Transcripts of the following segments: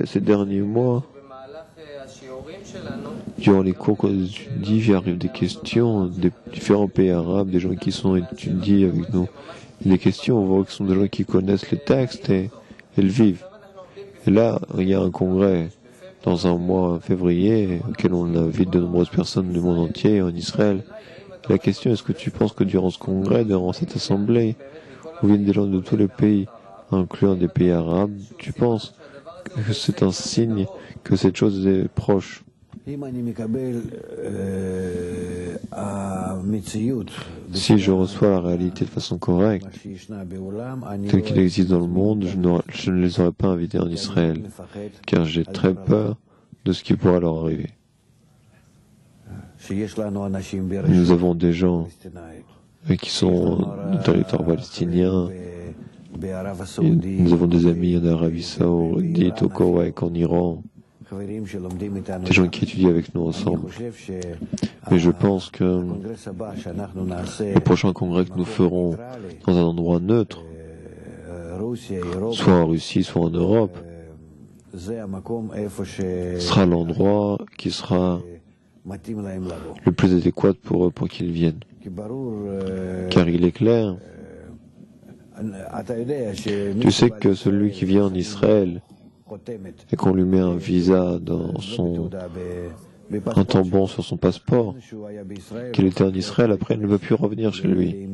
Ces derniers mois, durant les cours qu'on étudie, il arrive des questions des différents pays arabes, des gens qui sont étudiés avec nous. Et les questions, on voit que ce sont des gens qui connaissent les textes et le vivent. Et là, il y a un congrès dans un mois, en février, auquel on invite de nombreuses personnes du monde entier, en Israël. La question, est-ce que tu penses que durant ce congrès, durant cette assemblée, où viennent des gens de tous les pays, incluant des pays arabes, tu penses que c'est un signe que cette chose est proche? Si je reçois la réalité de façon correcte, telle qu'il existe dans le monde, je ne les aurais pas invités en Israël, car j'ai très peur de ce qui pourrait leur arriver. Nous avons des gens qui sont du territoire palestinien, nous avons des amis en Arabie Saoudite, au Koweït, en Iran, des gens qui étudient avec nous ensemble. Mais je pense que le prochain congrès que nous ferons dans un endroit neutre, soit en Russie, soit en Europe, sera l'endroit qui sera le plus adéquat pour eux, pour qu'ils viennent. Car il est clair, tu sais que celui qui vient en Israël et qu'on lui met un visa un tampon sur son passeport, qu'il était en Israël, après il ne peut plus revenir chez lui.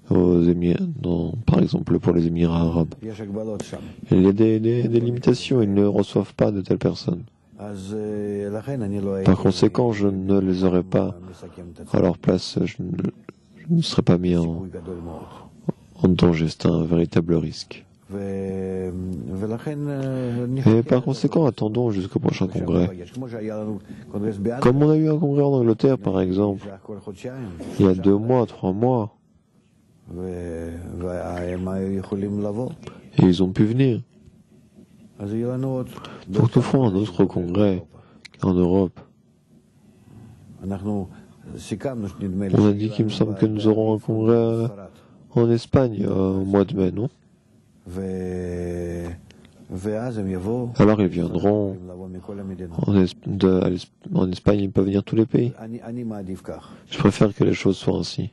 Par exemple, pour les Émirats arabes. Il y a des limitations, ils ne reçoivent pas de telles personnes. Par conséquent, je ne les aurais pas à leur place, je ne serais pas mis en danger, c'est un véritable risque. Et par conséquent, attendons jusqu'au prochain congrès. Comme on a eu un congrès en Angleterre, par exemple, il y a 2 mois, 3 mois, et ils ont pu venir. Donc nous ferons un autre congrès en Europe. On a dit qu'il me semble que nous aurons un congrès en Espagne au mois de mai, non? Alors ils viendront en Espagne, ils peuvent venir tous les pays. Je préfère que les choses soient ainsi.